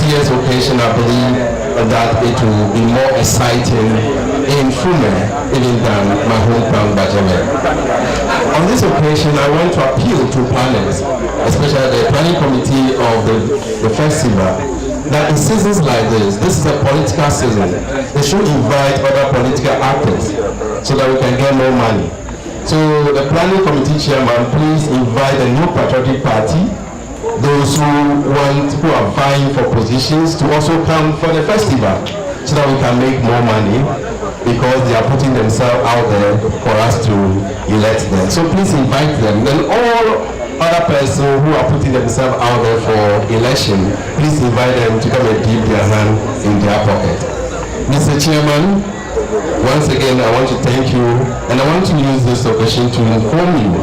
year's occasion, I believe that it will be more exciting in Fume even than my hometown Bajame. On this occasion, I want to appeal to planners, especially the planning committee of the festival, that in seasons like this is a political season. They should invite other political actors so that we can get more money. So the planning committee chairman, please invite the New Patriotic Party, those who are vying for positions, to also come for the festival so that we can make more money, because they are putting themselves out there for us to elect them. So please invite them. Then all other persons who are putting themselves out there for election, please invite them to come and dip their hand in their pocket. Mr. Chairman, once again, I want to thank you, and I want to use this occasion to inform you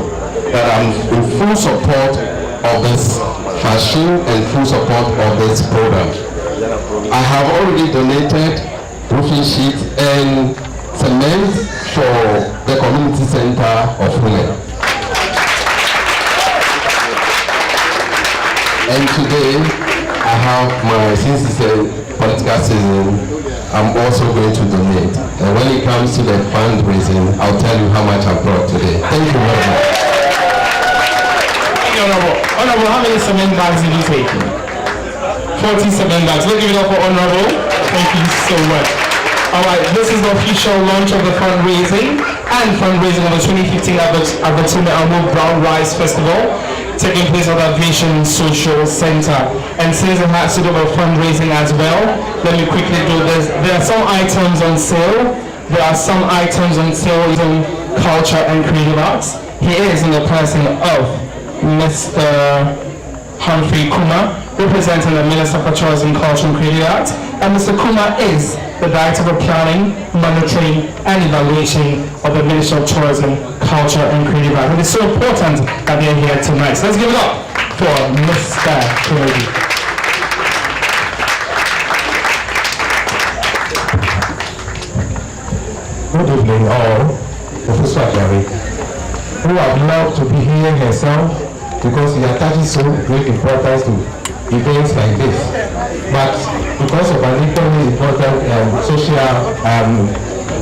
that I'm in full support of this fashion and full support of this program. I have already donated roofing sheets and cement for the community center of Fume. And today, I have since it's a political season, I'm also going to donate. And when it comes to the fundraising, I'll tell you how much I brought today. Thank you very much. Thank you, Honorable. Honorable, how many cement bags did you take? 40 cement bags. Let's give it up for Honorable. Thank you so much. All right, this is the official launch of the fundraising of the 2015 Abatime Amu Brown Rice Festival, taking place at the Aviation Social Center. And since it has to do with fundraising as well, let me quickly do this. There are some items on sale. There are some items on sale in culture and creative arts. He is in the person of Mr. Humphrey Kuma, representing the Minister for Tourism, Culture and Creative Arts. And Mr. Kuma is the Director of Planning, Monitoring and Evaluation of the Ministry of Tourism, Culture and Creative Arts. And it's so important that they're here tonight. So let's give it up for Mr. Kennedy. Good evening all. Professor Ajari, who would love to be here herself because he attaches so great importance to events like this. But because of an equally important social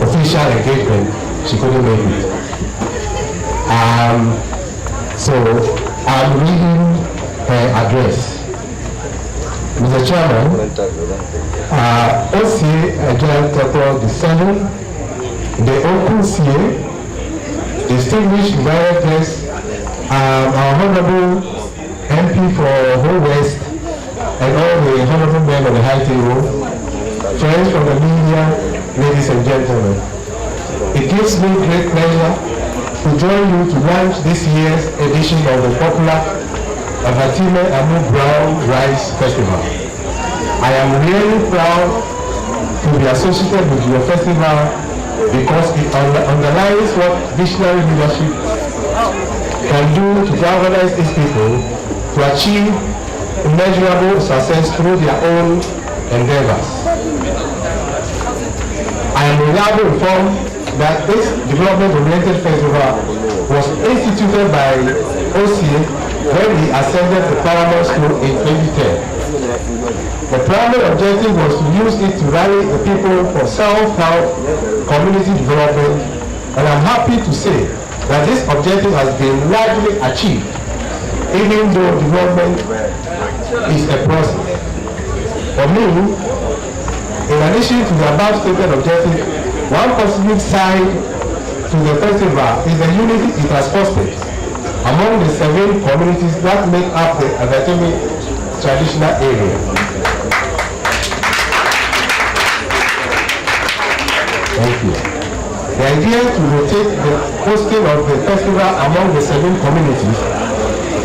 official engagement, she couldn't make it. So I'm reading her address. Mr. Chairman, OCA Agile Temple the 7th, the Open CA, distinguished invited guests, our Honorable MP for Whole West, and all the honorable men on the high table, friends from the media, ladies and gentlemen. It gives me great pleasure to join you to launch this year's edition of the popular Abatime Amu Brown Rice Festival. I am really proud to be associated with your festival because it underlines what visionary leadership can do to galvanize these people to achieve immeasurable success through their own endeavors. I am reliably informed that this development-oriented festival was instituted by OCA when he ascended the Paramount School in 2010. The primary objective was to use it to rally the people for self-help, community development, and I'm happy to say that this objective has been largely achieved, even though development is a process. For me, in addition to the above stated objective, one positive side to the festival is the unity it has fostered among the 7 communities that make up the Abatime traditional area. Thank you. The idea to rotate the hosting of the festival among the 7 communities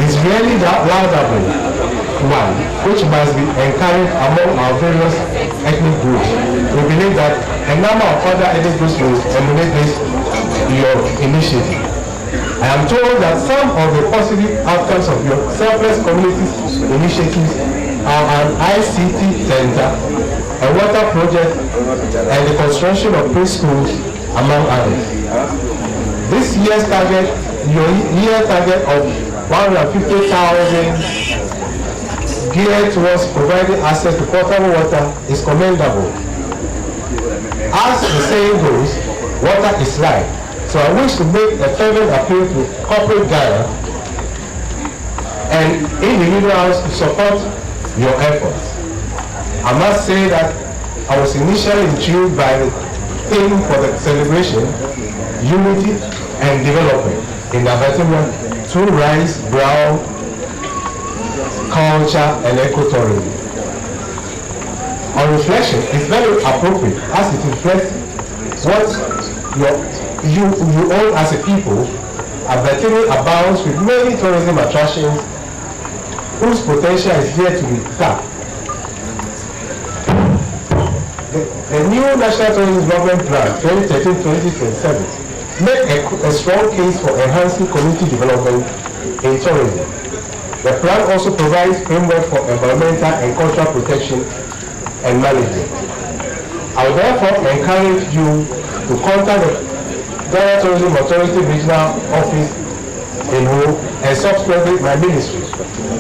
is really laudable one, which must be encouraged among our various ethnic groups. We believe that a number of other ethnic groups will emulate this your initiative. I am told that some of the positive outcomes of your selfless communities initiatives are an ICT center, a water project, and the construction of preschools, among others. This year's target, your year target of 150,000 geared towards providing access to potable water is commendable. As the saying goes, water is life. So I wish to make a fervent appeal to corporate Ghana and individuals to support your efforts. I must say that I was initially intrigued by the theme for the celebration, unity and development in Abattoir through rice, brown, culture and ecotourism. On reflection, it's very appropriate as it reflects what you own as a people. Abattoir abounds with many tourism attractions whose potential is yet to be tapped. The new National Tourism Development Plan 2013-2027 make a strong case for enhancing community development in tourism. The plan also provides framework for environmental and cultural protection and management. I would therefore encourage you to contact the Ghana Tourism Authority Regional Office in Ho and subsequently my ministry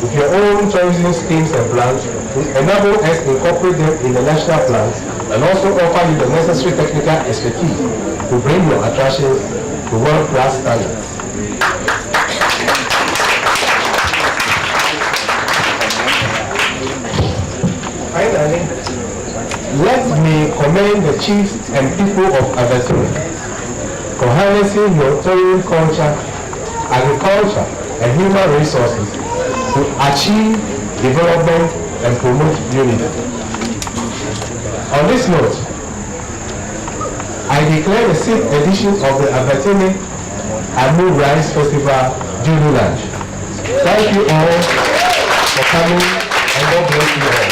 with your own tourism schemes and plans to enable us to incorporate them in the national plans and also offer you the necessary technical expertise to bring your attractions to world-class standards. Finally, let me commend the chiefs and people of Abattoir for harnessing your tourism culture, agriculture, and human resources to achieve development and promote unity. On this note, I declare the 6th edition of the Abattoir Amu Rice Festival duly launched. Thank you all for coming and God bless you all.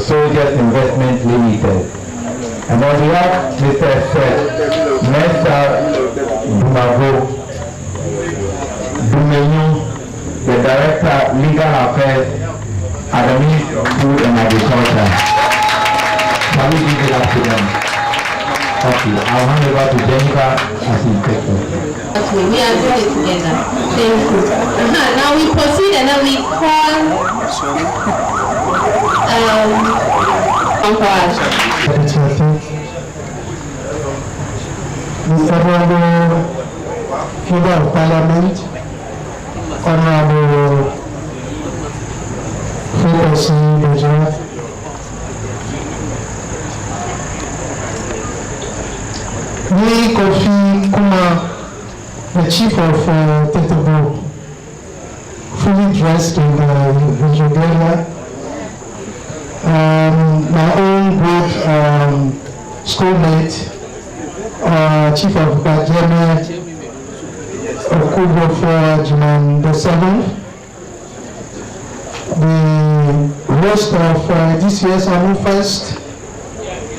Soldiers Investment Limited. And on behalf of Mr. Seth, Mr. Dumavo, Dumenyu, the Director, Legal Affairs at the Ministry of Food and Agriculture. Shall we give it up to them? Okay, I'll hand over to Jennifer as inspector. Okay, we are doing it together. Thank you. Now we proceed and then we call The Honorable Member of Parliament, Honorable Frequency Major, me, Kofi Kuma, the Chief of Tetebo, fully dressed in the regalia. My own good schoolmate, Chief of Bajeme Okubo for Juman the 7th, the host of this year's Amu Fest,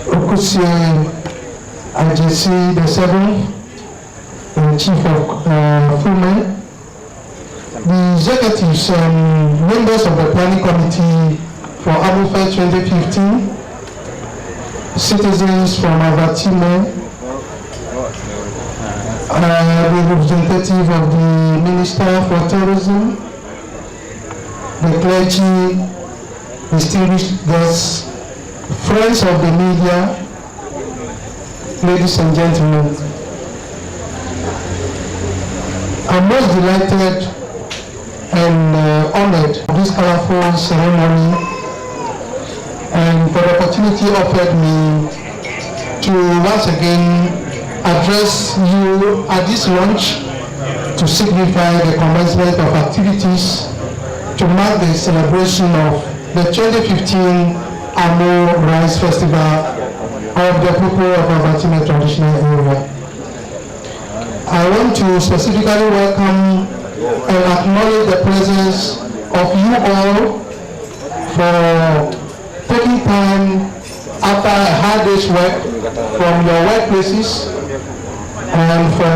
Okusie IJC the 7th, the Chief of Fullman, the executives and members of the planning committee for Amu Fest 2015, citizens from Abattoir, the representative of the Minister for Tourism, the clergy, distinguished guests, friends of the media, ladies and gentlemen. I'm most delighted and honored for this colorful ceremony and for the opportunity offered me to once again address you at this launch to signify the commencement of activities to mark the celebration of the 2015 Amu Rice Festival of the people of Abattoir traditional area. I want to specifically welcome and acknowledge the presence of you all for taking time after a hard day's work from your workplaces and for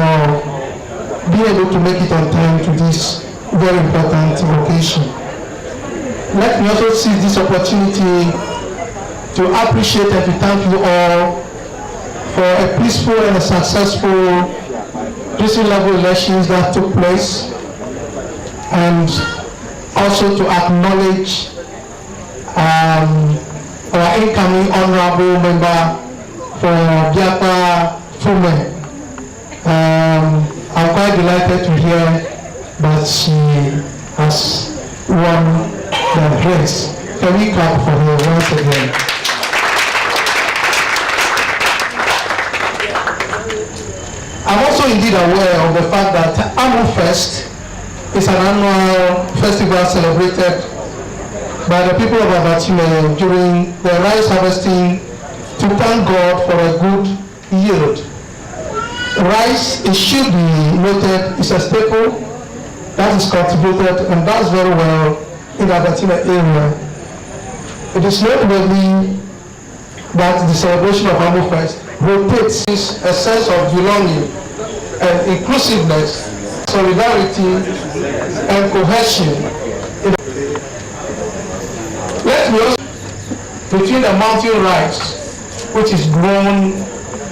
being able to make it on time to this very important occasion. Let me also seize this opportunity to appreciate and to thank you all for a peaceful and a successful district level elections that took place. and also to acknowledge our incoming honorable member for Biakpa Fume. I'm quite delighted to hear that she has won the race. Can we clap for her once again? I'm also indeed aware of the fact that Amu Fest is an annual festival celebrated by the people of Abatime during the rice harvesting to thank God for a good yield. Rice, it should be noted, is a staple that is cultivated and does very well in the Abatime area. It is noteworthy that the celebration of Amu Fest rotates a sense of belonging and inclusiveness, solidarity and cohesion. Let me also between the mountain rice, which is grown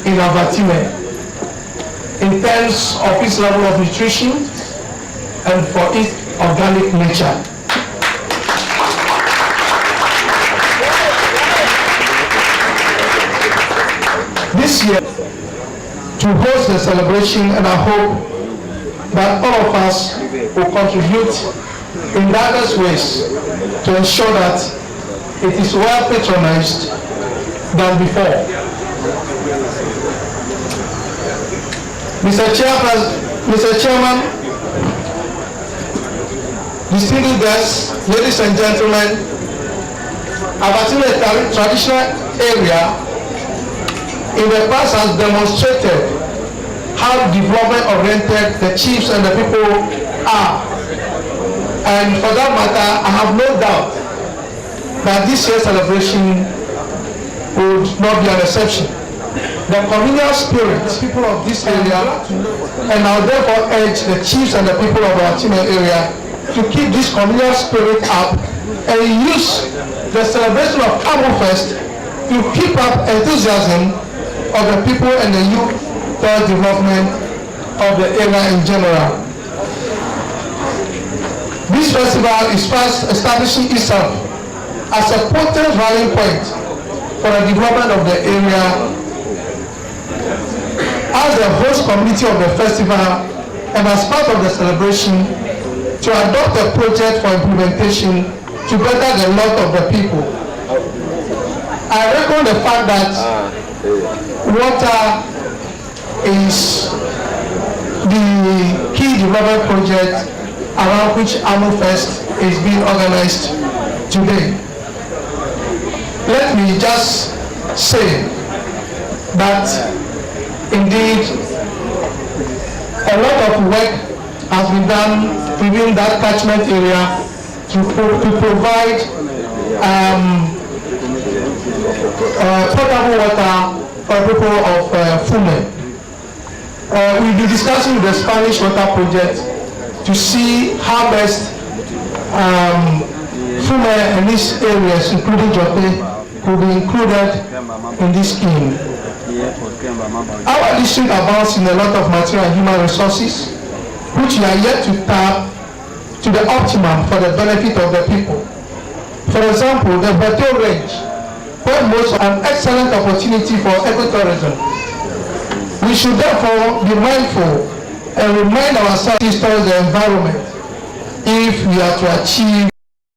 in Abatime, in terms of its level of nutrition and for its organic nature. This year, to host the celebration, and I hope that all of us will contribute in diverse ways to ensure that it is well patronized than before. Mr. Chairman, distinguished guests, ladies and gentlemen, Abatime traditional area in the past has demonstrated how development-oriented the chiefs and the people are. And for that matter, I have no doubt that this year's celebration would not be an exception. The communal spirit, people of this area, and I will therefore urge the chiefs and the people of our Abatime area to keep this communal spirit up and use the celebration of Amu Fest to keep up enthusiasm of the people and the youth for development of the area in general. This festival is fast establishing itself as a potent rallying point for the development of the area. As the host community of the festival and as part of the celebration, to adopt a project for implementation to better the lot of the people. I reckon the fact that water is the key development project around which Amu Fest is being organized today. Let me just say that indeed a lot of work has been done within that catchment area to provide potable water for people of Fume. We'll be discussing the Spanish water project to see how best Fume and these areas, including Jope, could be included in this scheme. Our district abounds in a lot of material and human resources, which we are yet to tap to the optimum for the benefit of the people. For example, the Beto Range, where most an excellent opportunity for ecotourism. We should therefore be mindful and remind ourselves towards the environment if we are to achieve